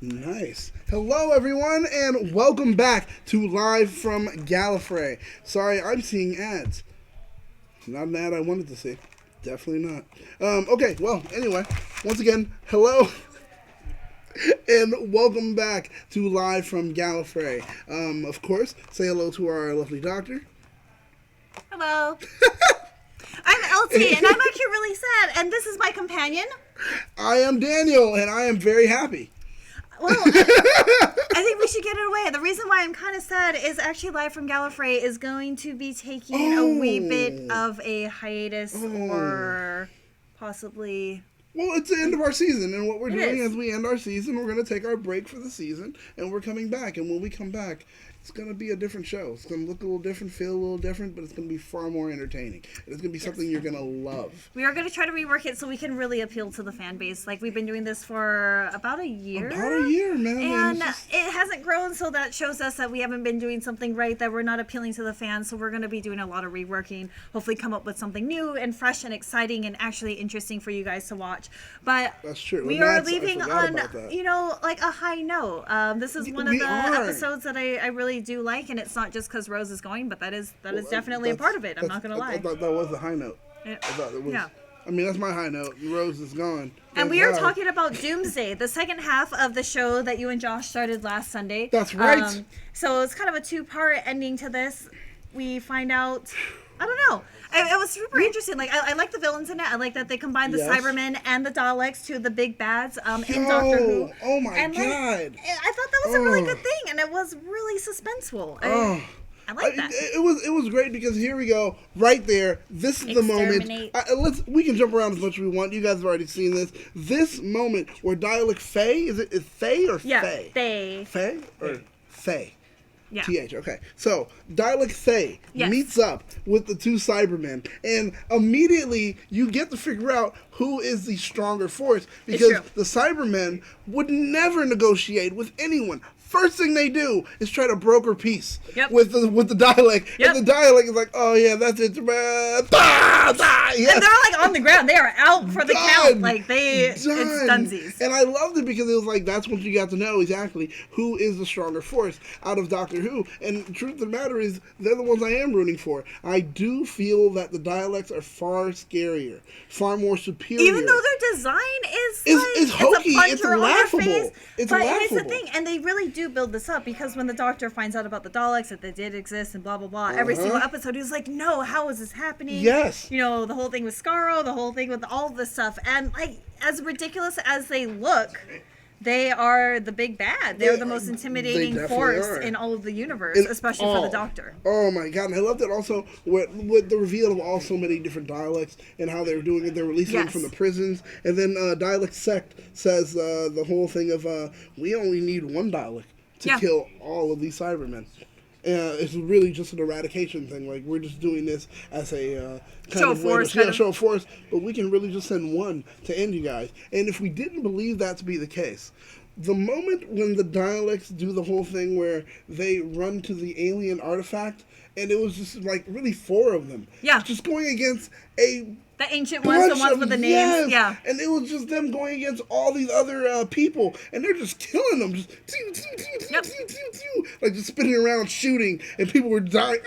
Nice. Hello, everyone, and welcome back to Live from Gallifrey. Sorry, I'm seeing ads. Not an ad I wanted to see. Definitely not. Okay, well, anyway, once again, hello, and welcome back to Live from Gallifrey. Of course, say hello to our lovely doctor. Hello. I'm LT, and I'm actually really sad, and this is my companion. I am Daniel, and I am very happy. Well, I think we should get it away. The reason why I'm kind of sad is actually Live from Gallifrey is going to be taking a wee bit of a hiatus or possibly... Well, it's the end of our season, and what we're doing as we end our season, we're going to take our break for the season, and we're coming back. And when we come back, it's going to be a different show. It's going to look a little different, feel a little different, but it's going to be far more entertaining. It's going to be something you're going to love. We are going to try to rework it so we can really appeal to the fan base. Like, we've been doing this for about a year. About a year, man. And it hasn't grown, so that shows us that we haven't been doing something right, that we're not appealing to the fans. So we're going to be doing a lot of reworking, hopefully come up with something new and fresh and exciting and actually interesting for you guys to watch. But that's true. We are leaving on, like a high note. This is one of the episodes that I really do like, and it's not just because Rose is going, but that is definitely a part of it. I'm not going to lie. I thought that was the high note. I thought it was. Yeah. I mean, that's my high note. Rose is gone. And we are talking about Doomsday, the second half of the show that you and Josh started last Sunday. That's right. So it's kind of a two-part ending to this. We find out... I don't know. It was super interesting. Like, I like the villains in it. I like that they combined the Cybermen and the Daleks to the big bads in Doctor Who. Oh my God. I thought that was a really good thing, and it was really suspenseful. I like that. It was great because here we go, right there. This is the moment. We can jump around as much as we want. You guys have already seen this. This moment where Dalek Faye, is Faye or Faye? Faye. Faye or Faye? Yeah. TH, okay. So, Dalek Faye meets up with the two Cybermen, and immediately you get to figure out who is the stronger force, because the Cybermen would never negotiate with anyone. First thing they do is try to broker peace with the Dalek, and the Dalek is like, "Oh yeah, that's it, man." And they're like on the ground; they are out for the count. Like it's dunsies. And I loved it because it was like that's when you got to know exactly who is the stronger force out of Doctor Who. And the truth of the matter is, they're the ones I am rooting for. I do feel that the Daleks are far scarier, far more superior. Even though their design is hokey, it's laughable. It's laughable. Here's the thing, and they really do build this up, because when the Doctor finds out about the Daleks, that they did exist and blah blah blah, every single episode he's like, no, how is this happening? Yes. The whole thing with Skaro, the whole thing with all this stuff, and like, as ridiculous as they look, they are the big bad. They're the most intimidating force in all of the universe, especially for the Doctor. Oh my God. And I loved it also with the reveal of all so many different Daleks and how they're doing it. They're releasing them from the prisons. And then Dalek Sect says the whole thing of we only need one Dalek to kill all of these Cybermen. It's really just an eradication thing. Like, we're just doing this as a show of force, but we can really just send one to end you guys. And if we didn't believe that to be the case, the moment when the Daleks do the whole thing where they run to the alien artifact, and it was just like really four of them, just going against the ancient ones, the ones with the names, and it was just them going against all these other people, and they're just killing them, just like just spinning around shooting, and people were dying,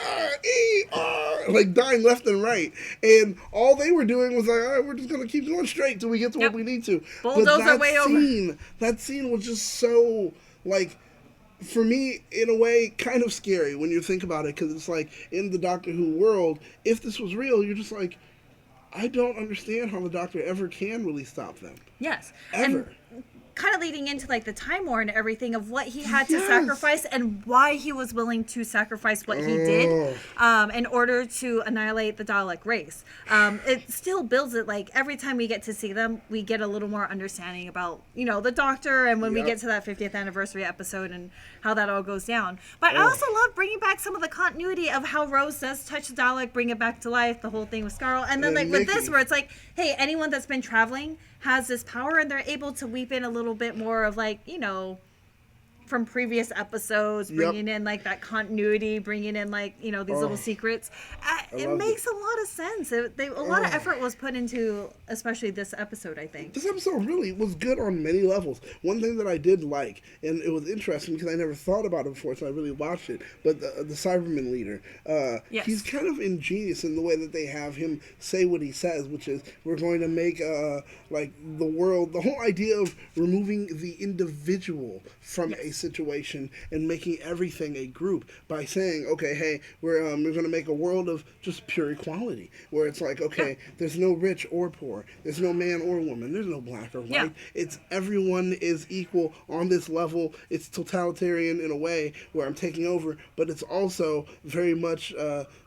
like dying left and right, and all they were doing was like, all right, we're just gonna keep going straight till we get to what we need to. Bulldoze our way over. That scene was just so like, for me, in a way, kind of scary when you think about it, because it's like, in the Doctor Who world, if this was real, you're just like, I don't understand how the Doctor ever can really stop them. Yes. Ever. And kind of leading into like the Time War and everything of what he had to sacrifice and why he was willing to sacrifice what he did in order to annihilate the Dalek race. It still builds it. Like, every time we get to see them, we get a little more understanding about, the Doctor, and when we get to that 50th anniversary episode and how that all goes down. But I also love bringing back some of the continuity of how Rose does touch the Dalek, bring it back to life, the whole thing with Skaro. And then like with this, where it's like, hey, anyone that's been traveling has this power, and they're able to weep in a little bit more of like, from previous episodes, bringing in like that continuity, bringing in like, you know, these little secrets. It makes a lot of sense. A lot of effort was put into, especially this episode, I think. This episode really was good on many levels. One thing that I did like, and it was interesting because I never thought about it before, so I really watched it, but the Cybermen leader, he's kind of ingenious in the way that they have him say what he says, which is, we're going to make like the world, the whole idea of removing the individual from a situation and making everything a group by saying, okay, hey, we're going to make a world of just pure equality, where it's like, okay, there's no rich or poor, there's no man or woman, there's no black or white, it's everyone is equal on this level. It's totalitarian in a way where I'm taking over, but it's also very much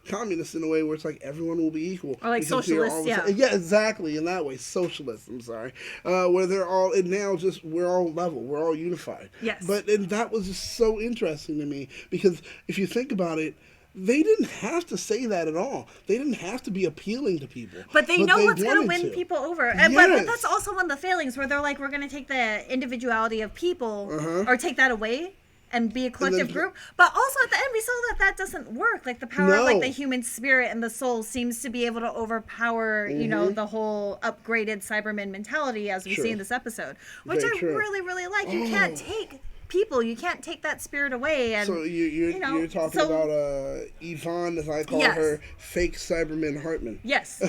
communist in a way where it's like everyone will be equal. Or like socialist, yeah, exactly, in that way, socialist, I'm sorry, where they're all, and now just, we're all level, we're all unified. Yes. But, and that was just so interesting to me, because if you think about it, they didn't have to say that at all. They didn't have to be appealing to people. But they know what's going to win people over. But that's also one of the failings, where they're like, we're going to take the individuality of people, or take that away and be a collective group. But also at the end, we saw that doesn't work. Like the power of like the human spirit and the soul seems to be able to overpower, you know, the whole upgraded Cybermen mentality, as we see in this episode, which I really, really like. You can't take people, you can't take that spirit away. And so you're talking about Yvonne, as I call her, fake Cyberman Hartman. Yes. I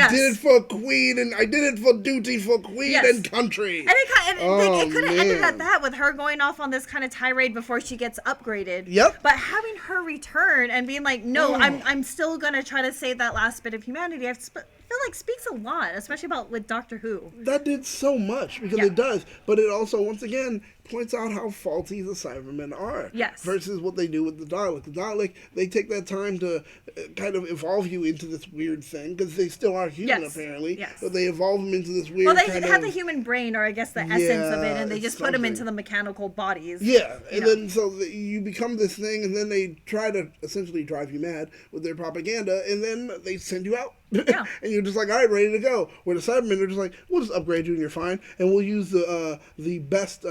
did it for Queen, and I did it for duty for Queen and country. And it could have ended at that, with her going off on this kind of tirade before she gets upgraded. Yep. But having her return and being like, no, I'm still gonna try to save that last bit of humanity, I feel like speaks a lot, especially about with Doctor Who. That did so much, because it does, but it also, once again, points out how faulty the Cybermen are. Yes. Versus what they do with the Dalek. The Dalek, they take that time to kind of evolve you into this weird thing, because they still are human, apparently. Yes. But they evolve them into this weird Well, they have the human brain, or I guess the essence of it, and they just put them into the mechanical bodies. Yeah, and then so you become this thing, and then they try to essentially drive you mad with their propaganda, and then they send you out. Yeah. And you're just like, all right, ready to go. Where the Cybermen are just like, we'll just upgrade you and you're fine, and we'll use the best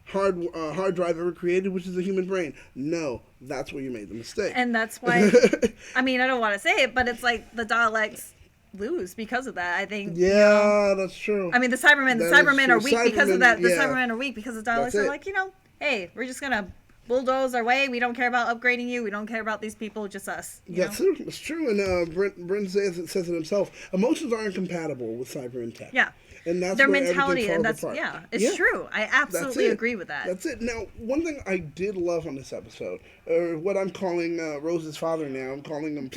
hard drive ever created, which is the human brain. No, that's where you made the mistake. And that's why, I mean, I don't want to say it, but it's like the Daleks lose because of that, I think. Yeah, that's true. I mean, the Cybermen are weak because of that. The Cybermen are weak because the Daleks are like, you know, hey, we're just going to bulldoze our way. We don't care about upgrading you. We don't care about these people, just us. That's true. It's true. And Brent says it himself. Emotions are incompatible with cyber and tech. Yeah. And that's their where mentality, and that's apart. it's true. I absolutely agree with that. That's it. Now, one thing I did love on this episode, or what I'm calling Rose's father now, I'm calling him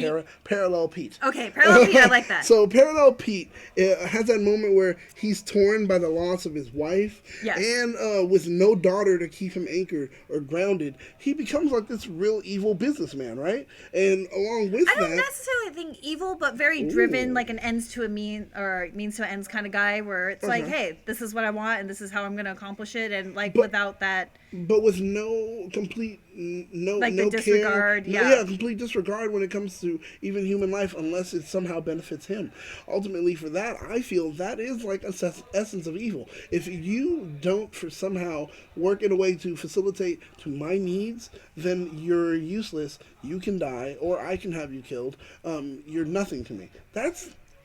Parallel Pete. Okay, Parallel Pete, I like that. So Parallel Pete has that moment where he's torn by the loss of his wife, and with no daughter to keep him anchored or grounded, he becomes like this real evil businessman, right? And along with that, I don't necessarily think evil, but very driven, like an ends to a means to an ends kind of guy, where it's like, hey, this is what I want, and this is how I'm going to accomplish it, and like without that, but with no complete the disregard, complete disregard when it comes to even human life, unless it somehow benefits him. Ultimately, for that, I feel that is like an essence of evil. If you don't for somehow work in a way to facilitate to my needs, then you're useless. You can die, or I can have you killed. You're nothing to me.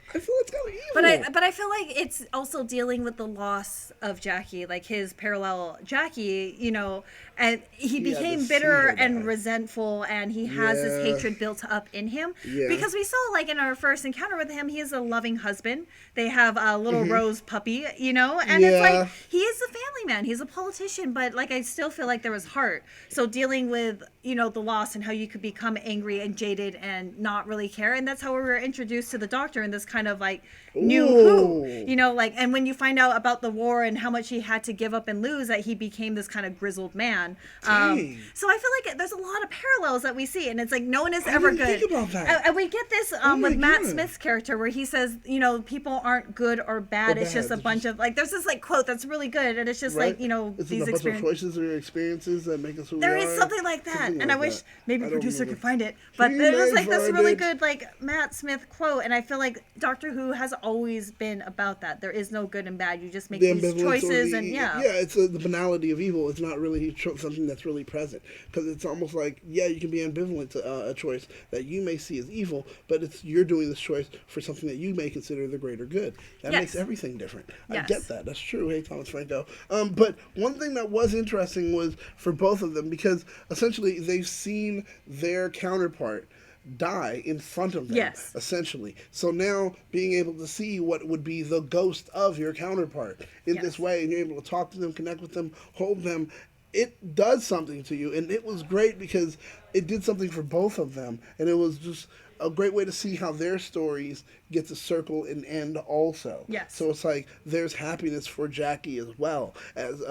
I feel it's kind of evil. But I feel like it's also dealing with the loss of Jackie, like his parallel Jackie, you know, and he became bitter and resentful, and he has this hatred built up in him. Yeah. Because we saw, like, in our first encounter with him, he is a loving husband. They have a little Rose puppy, you know, and it's like, he is a family man. He's a politician, but, like, I still feel like there was heart. So dealing with, you know, the loss and how you could become angry and jaded and not really care. And that's how we were introduced to the Doctor in this kind of, like, new Who, you know, like, and when you find out about the war and how much he had to give up and lose, that he became this kind of grizzled man. So I feel like there's a lot of parallels that we see, and it's like no one is ever good. Think about that. And we get this with Matt Smith's character, where he says, you know, people aren't good or bad. It's just a bunch of, like, there's this like quote that's really good, and it's just like, you know, these a bunch of choices or experiences that make us who there we is are. Something like that, and I wish maybe a producer could find it, but there's like this really good like Matt Smith quote, and I feel like Doctor Who has always been about that. There is no good and bad. You just make these choices, it's the banality of evil. It's not really something that's really present, because it's almost like, you can be ambivalent to a choice that you may see as evil, but you're doing this choice for something that you may consider the greater good. That makes everything different. I get that. That's true. Hey, Thomas Franco. But one thing that was interesting was for both of them, because essentially they've seen their counterpart die in front of them, essentially. So now being able to see what would be the ghost of your counterpart in this way, and you're able to talk to them, connect with them, hold them, it does something to you. And it was great because it did something for both of them, and it was just a great way to see how their stories get to circle and end also. Yes. So it's like there's happiness for Jackie as well as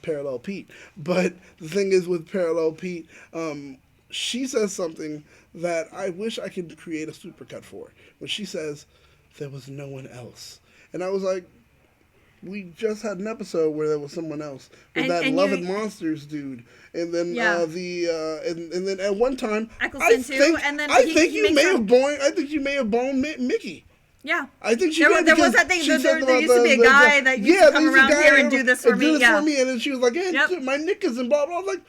Parallel Pete. But the thing is with Parallel Pete, she says something that I wish I could create a supercut for. When she says, there was no one else. And I was like, we just had an episode where there was someone else. With that Love and Monsters dude. And then and then at one time I think you may have boned Mickey. Yeah. I think there was that thing. There used to be a guy that used to come around here and do this for me. And then she was like, hey, my Nick is and blah blah. I was like,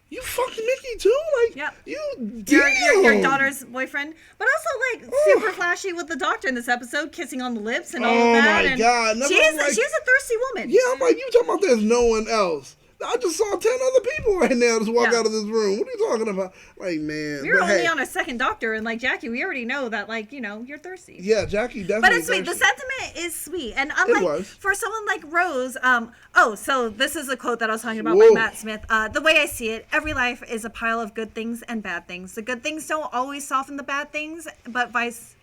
you fucked Mickey too? Like, your daughter's boyfriend. But also, like, super flashy with the Doctor in this episode, kissing on the lips and all of that. Oh, my God. She's a thirsty woman. Yeah, I'm like, you talking about there's no one else. I just saw 10 other people right now just walk out of this room. What are you talking about? Like, man. We're only on a second Doctor, and, like, Jackie, we already know that, like, you're thirsty. Yeah, Jackie definitely. But it's sweet. The sentiment is sweet. And unlike, for someone like Rose, so this is a quote that I was talking about by Matt Smith. The way I see it, every life is a pile of good things and bad things. The good things don't always soften the bad things, but vice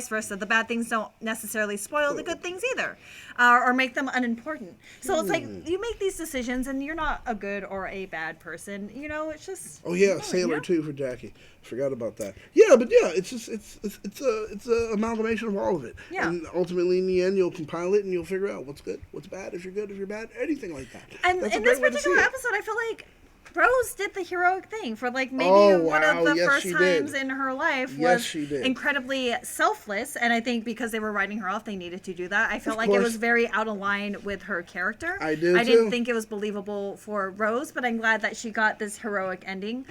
versa. The bad things don't necessarily spoil the good things either, or make them unimportant. So it's like you make these decisions, and you're not a good or a bad person. It's just. Oh yeah, Sailor too for Jackie. Forgot about that. Yeah, but it's just it's a amalgamation of all of it. Yeah. And ultimately, in the end, you'll compile it and you'll figure out what's good, what's bad. If you're good, if you're bad, anything like that. And in this particular episode, I feel like Rose did the heroic thing for like maybe one of the first times in her life was incredibly selfless, and I think because they were writing her off, they needed to do that. I felt like it was very out of line with her character. I didn't think it was believable for Rose, but I'm glad that she got this heroic ending.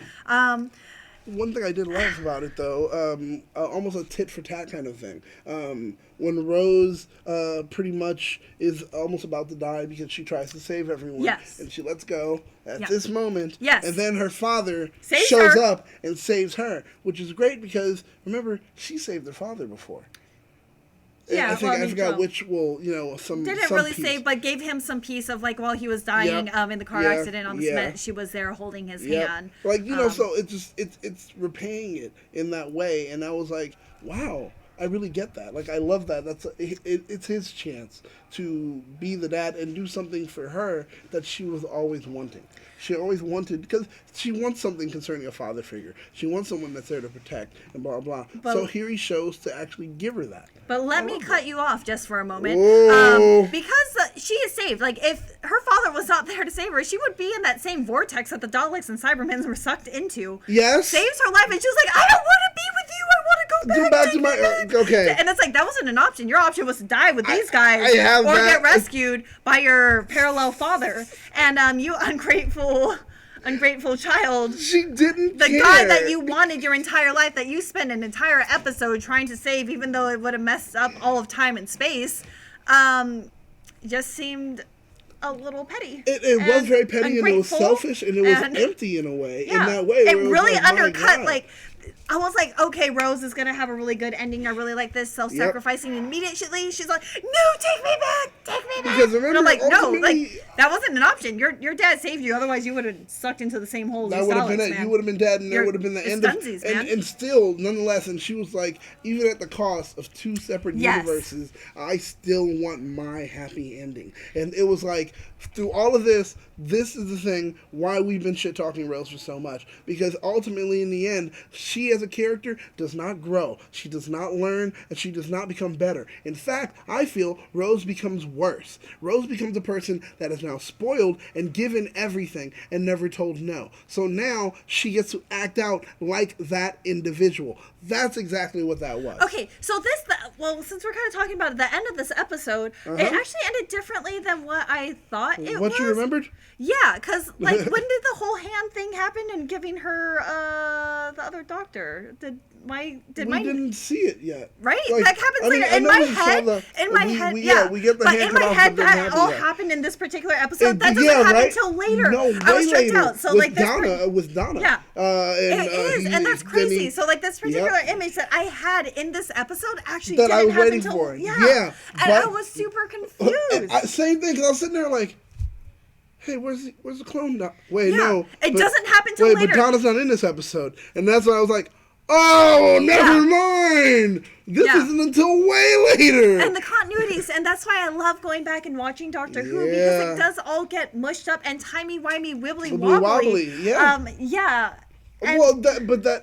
One thing I did love about it, though, almost a tit for tat kind of thing. When Rose pretty much is almost about to die because she tries to save everyone, and she lets go at this moment, and then her father shows up and saves her, which is great because, remember, she saved her father before. Yeah, I forgot which. Some didn't really piece. Save, but gave him some peace of like while he was dying in the car accident on the cement. She was there holding his hand. Like so it's repaying it in that way, and I was like, wow, I really get that. Like I love that. It's his chance to be the dad and do something for her that she was always wanting. She always wanted, because she wants something concerning a father figure. She wants someone that's there to protect and blah, blah, blah. So here he shows to actually give her that. But let me cut you off just for a moment. Because she is saved. Like, if her father was not there to save her, she would be in that same vortex that the Daleks and Cybermen were sucked into. Yes. Saves her life, and she was like, I don't want to be with you. I want to go back to my... Okay. And it's like, that wasn't an option. Your option was to die with these guys or get rescued by your parallel father. And you ungrateful child. She didn't The guy that you wanted your entire life, that you spent an entire episode trying to save, even though it would have messed up all of time and space, just seemed a little petty. It was very petty, and it was selfish, and it was empty in a way. Yeah, in that way. It really undercut, like, I was like, okay, Rose is going to have a really good ending. I really like this self-sacrificing. And immediately she's like, no, take me back. Because remember, and I'm like, no, like, that wasn't an option. Your dad saved you. Otherwise, you would have sucked into the same hole as that would have been it. You would have been dead, and that would have been the end of it. And still, nonetheless, and she was like, even at the cost of two separate universes, I still want my happy ending. And it was like, through all of this, this is the thing why we've been shit talking Rose for so much. Because ultimately, in the end, she as a character does not grow. She does not learn, and she does not become better. In fact, I feel Rose becomes worse. Rose becomes a person that is now spoiled and given everything and never told no. So now she gets to act out like that individual. That's exactly what that was. Okay, so since we're kind of talking about the end of this episode, it actually ended differently than what I thought it was. What you remembered? Yeah, because, like, when did the whole hand thing happen and giving her the other doctor? We didn't see it yet. Right? Like, that happens later. In my head, we get the but hand in my cut off, head, but that all yet. happened in this particular episode. That doesn't happen until later. No, I was tricked later. out. So, with like, this Donna, with Donna. Yeah. And that's crazy. So, like, this particular image that I had in this episode actually that didn't I was happen waiting until, for. Yeah. And I was super confused. Same thing, because I was sitting there like, hey, where's the clone? Wait, no. It doesn't happen till later. But Donna's not in this episode. And that's why I was like, oh, never mind. This isn't until way later. And the continuities, and that's why I love going back and watching Doctor Who, because it does all get mushed up and timey-wimey, wibbly-wobbly. Yeah.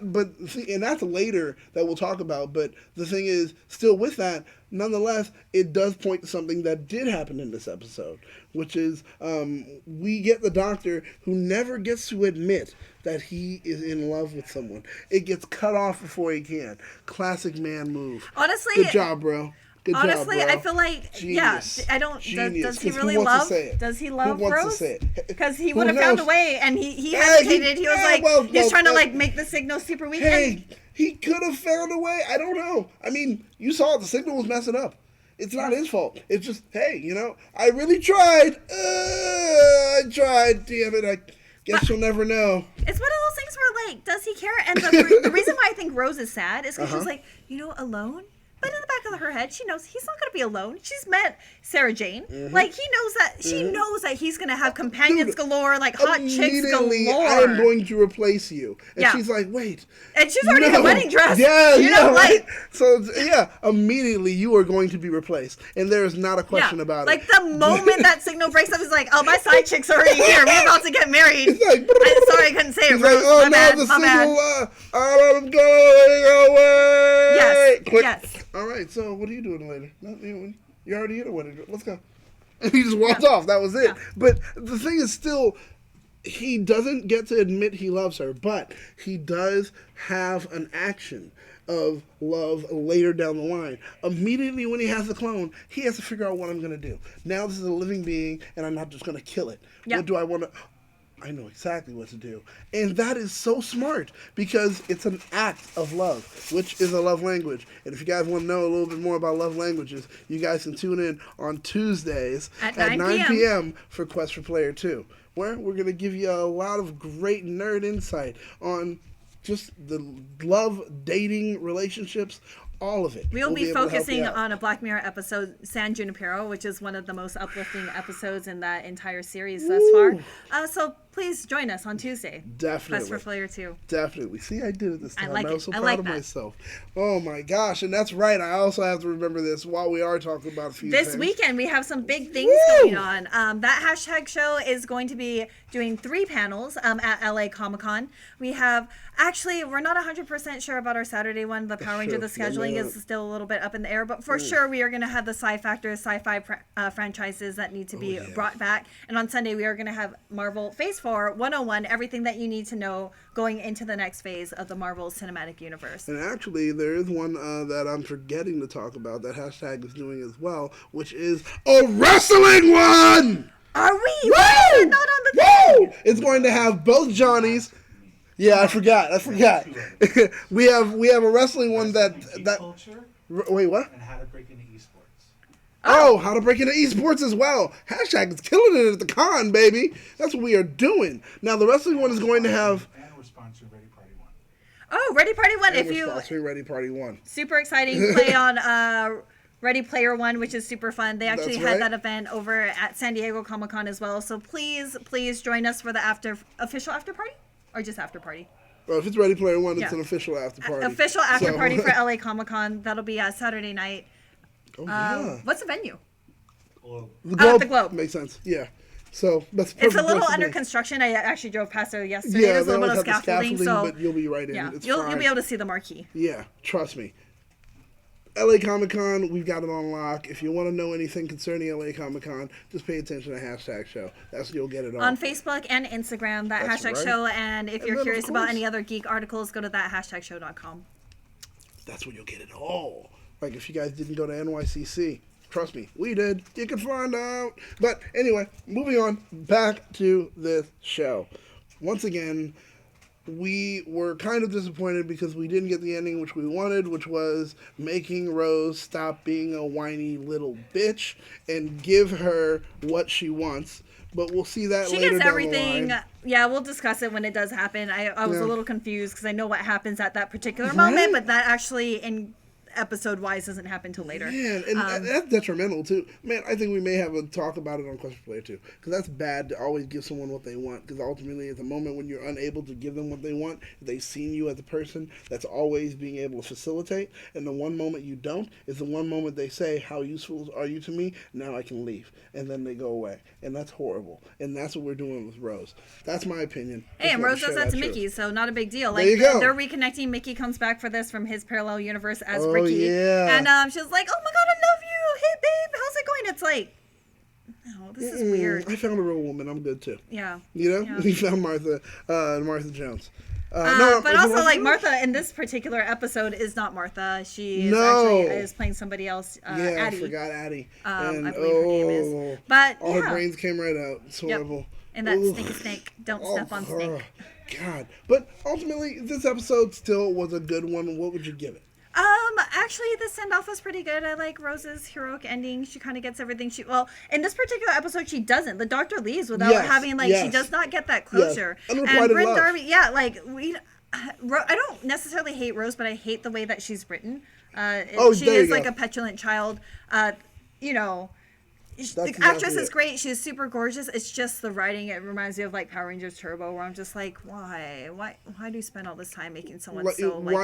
But see, and that's later that we'll talk about. But the thing is, still with that, nonetheless, it does point to something that did happen in this episode, which is we get the Doctor who never gets to admit that he is in love with someone. It gets cut off before he can. Classic man move. Honestly, good job, bro. Honestly, job, bro. I feel like, Genius. I don't, Genius. does he really love, does he love Rose? Because he would have found a way, and he hesitated. He was he was trying to, like, make the signal super weak. Hey, he could have found a way. I don't know. I mean, you saw the signal was messing up. It's not his fault. It's just, hey, I really tried. I tried. Damn it. I guess you'll never know. It's one of those things where, like, does he care? And the reason why I think Rose is sad is because she's like, alone? But in the back of her head, she knows he's not going to be alone. She's met Sarah Jane. Mm-hmm. Like, he knows that, she knows that he's going to have companions galore, like hot chicks galore. I am going to replace you. And she's like, wait. And she's already in a wedding dress. Yeah, right. So, immediately you are going to be replaced. And there is not a question about it. Like, the moment that signal breaks up, he's like, oh, my side chick's already here. We're about to get married. He's like, I'm sorry, I couldn't say it. Rose, like, my bad. I'm going away. Yes, Quick. yes. All right, so what are you doing later? You're already in a wedding dress. Let's go. And he just walked off. That was it. Yeah. But the thing is still, he doesn't get to admit he loves her, but he does have an action of love later down the line. Immediately when he has the clone, he has to figure out what I'm going to do. Now this is a living being, and I'm not just going to kill it. Yep. What do I want to... I know exactly what to do. And that is so smart because it's an act of love, which is a love language. And if you guys want to know a little bit more about love languages, you guys can tune in on Tuesdays at 9 p.m. for Quest for Player 2, where we're going to give you a lot of great nerd insight on just the love, dating, relationships, all of it. We'll be focusing on a Black Mirror episode, San Junipero, which is one of the most uplifting episodes in that entire series thus far. So please join us on Tuesday. Definitely. Quest for Player 2. Definitely. See, I did it this time. I was so proud of myself. Oh my gosh. And that's right. I also have to remember this while we are talking about a few things. This weekend, we have some big things going on. That hashtag show is going to be doing 3 panels at LA Comic-Con. We have, actually, we're not 100% sure about our Saturday one. The Power Ranger, the scheduling is still a little bit up in the air. But for sure, we are going to have the Sci-Factor, sci-fi franchises that need to be brought back. And on Sunday, we are going to have Marvel Phase 4, 101, everything that you need to know going into the next phase of the Marvel Cinematic Universe. And actually, there is one that I'm forgetting to talk about that hashtag is doing as well, which is a wrestling one! Are we? Woo! Not on the thing! It's going to have both Johnnies. Yeah, I forgot. we have a wrestling one that culture. Wait, what? And how to break into esports. Oh, how to break into esports as well. Hashtag is killing it at the con, baby. That's what we are doing. Now, the wrestling one is going to have... And we're sponsoring Ready Party 1. Oh, Ready Party 1. And we're sponsoring Ready Party 1. Super exciting. Play on Ready Player 1, which is super fun. They actually had that event over at San Diego Comic-Con as well. So please join us for the official after party? Or just after party? Well, if it's Ready Player 1, it's an official after party. Official after party for LA Comic-Con. That'll be Saturday night. Oh, yeah. What's the venue? Globe. The Globe. The Globe. Makes sense. Yeah. So that's It's a perfect little place to under be. construction. I actually drove past it yesterday. Yeah, There's a they little always bit of have the scaffolding, so but you'll be right in. yeah, It's you'll fine. be able to see the marquee. Yeah, trust me. LA Comic Con, we've got it on lock. If you want to know anything concerning LA Comic Con, just pay attention to hashtag show. That's you'll get it all. On Facebook and Instagram, that That's hashtag right. show. And if And you're then, of curious about course- any other geek articles, go to that hashtagshow.com. That's where you'll get it all. Like if you guys didn't go to NYCC, trust me, we did. You can find out. But anyway, moving on back to this show. Once again, we were kind of disappointed because we didn't get the ending which we wanted, which was making Rose stop being a whiny little bitch and give her what she wants. But we'll see that She later gets down everything. the line. Yeah, we'll discuss it when it does happen. I was Yeah. a little confused because I know what happens at that particular moment, but that actually in episode-wise doesn't happen till later. Man, and that's detrimental too. Man, I think we may have a talk about it on Question Player too, because that's bad to always give someone what they want. Because ultimately, at the moment when you're unable to give them what they want, they've seen you as a person that's always being able to facilitate. And the one moment you don't is the one moment they say, "How useful are you to me? Now I can leave," and then they go away, and that's horrible. And that's what we're doing with Rose. That's my opinion. Hey, Just and wanted Rose to does share that to truth. Mickey, so not a big deal. There you go. They're reconnecting. Mickey comes back for this from his parallel universe as Oh, Ricky. yeah. And she's like, "Oh my god, I love you. Hey, babe, how's it going?" It's like, no, this is weird. I found a real woman. I'm good too. Yeah. You know, Yeah. he found Martha Jones. But is it also, like, Jones? Martha in this particular episode is not Martha. She is No. actually is playing somebody else. Yeah, Addie. I forgot Addie. I believe her name is. But all yeah. her brains came right out. It's Yep. horrible. And that Ooh. stinky snake. Don't step on snake. God. But ultimately, this episode still was a good one. What would you give it? Actually, the send-off was pretty good. I like Rose's heroic ending. She kind of gets everything in this particular episode, she doesn't. The doctor leaves without Yes, having, she yes. does not get that closure. Yes. And Unrequited Bryn love. Darby, I don't necessarily hate Rose, but I hate the way that she's written. She there is you like go. a petulant child. The exactly actress is it. great. She's super gorgeous. It's just the writing. It reminds me of like Power Rangers Turbo, where I'm just like, why do you spend all this time making someone Why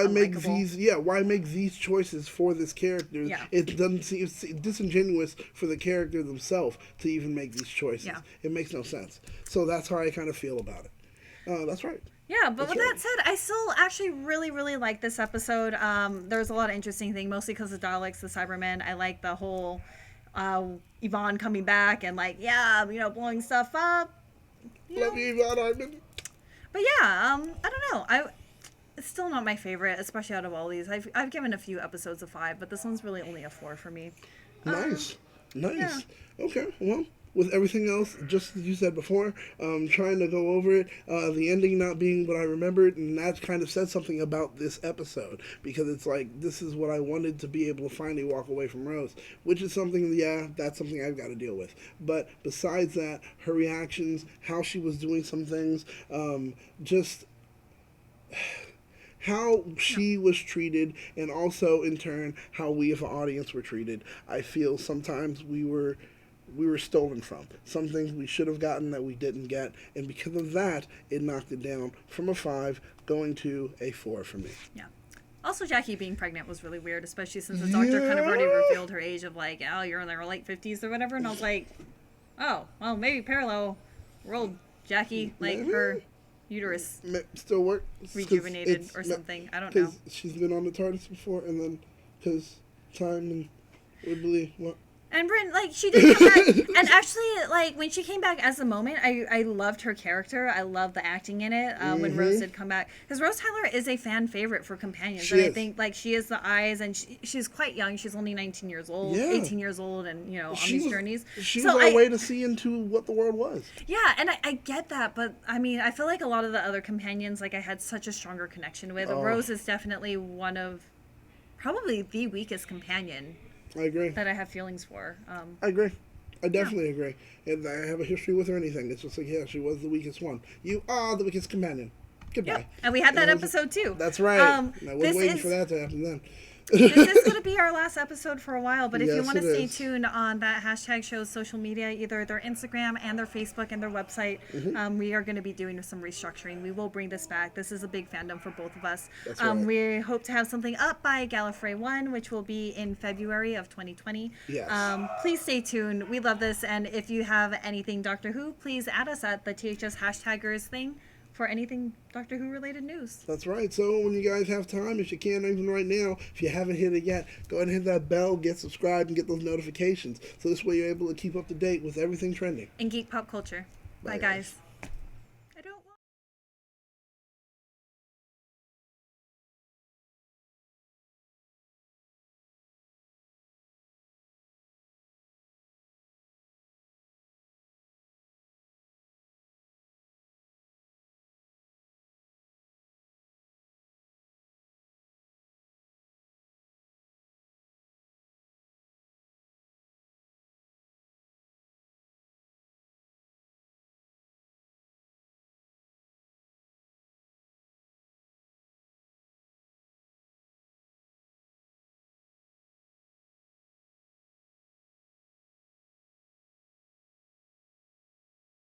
make unlikable? why make these choices for this character? Yeah. It doesn't seem it's disingenuous for the character themselves to even make these choices. Yeah. It makes no sense. So that's how I kind of feel about it. That's right. Yeah, but with right. that said, I still actually really, really like this episode. There was a lot of interesting things, mostly because of Daleks, the Cybermen. I like the whole Yvonne coming back and blowing stuff up. Love you, Yvonne Hartman. But yeah, I don't know. It's still not my favorite, especially out of all these. I've given a few episodes a 5, but this one's really only a 4 for me. Nice. yeah. Okay, well, with everything else, just as you said before, trying to go over it, the ending not being what I remembered, and that kind of said something about this episode, because it's like, this is what I wanted to be able to finally walk away from Rose, which is something, that's something I've got to deal with. But besides that, her reactions, how she was doing some things, just how she was treated, and also in turn how we as an audience were treated. I feel sometimes we were stolen from. Some things we should have gotten that we didn't get, and because of that, it knocked it down from a 5 going to a 4 for me. Yeah. Also, Jackie being pregnant was really weird, especially since the doctor kind of already revealed her age of like, oh, you're in their late 50s or whatever, and I was like, oh, well, maybe parallel world Jackie, like her uterus Still work? rejuvenated or something. I don't know. Because she's been on the TARDIS before, and then because time and Wibbly, what? And Bryn, she did come back. And actually, when she came back as a moment, I loved her character. I loved the acting in it when Rose did come back. Because Rose Tyler is a fan favorite for companions. She and is. I think, she is the eyes, and she's quite young. She's only 19 years old, Yeah. 18 years old, and, on these journeys. She So was our way to see into what the world was. Yeah, and I get that, but, I feel like a lot of the other companions, I had such a stronger connection with. Oh. Rose is definitely one of, probably the weakest companion I agree. that I have feelings for. I agree. I definitely agree. And I have a history with her or anything. It's just like, yeah, she was the weakest one. You are the weakest companion. Goodbye. Yeah, and we had that And I was- episode too. That's right. And I was this waiting is- for that to happen then. This is going to be our last episode for a while, but if you Yes, want to it stay is. tuned on that hashtag show's social media, either their Instagram and their Facebook and their website, we are going to be doing some restructuring. We will bring this back. This is a big fandom for both of us. That's right. We hope to have something up by Gallifrey 1, which will be in February of 2020. Yes. Please stay tuned. We love this, and if you have anything Doctor Who, please add us at the THS hashtaggers thing for anything Doctor Who related news. That's right. So when you guys have time, if you can, even right now, if you haven't hit it yet, go ahead and hit that bell, get subscribed, and get those notifications. So this way you're able to keep up to date with everything trending. In geek pop culture. Bye Bye, guys.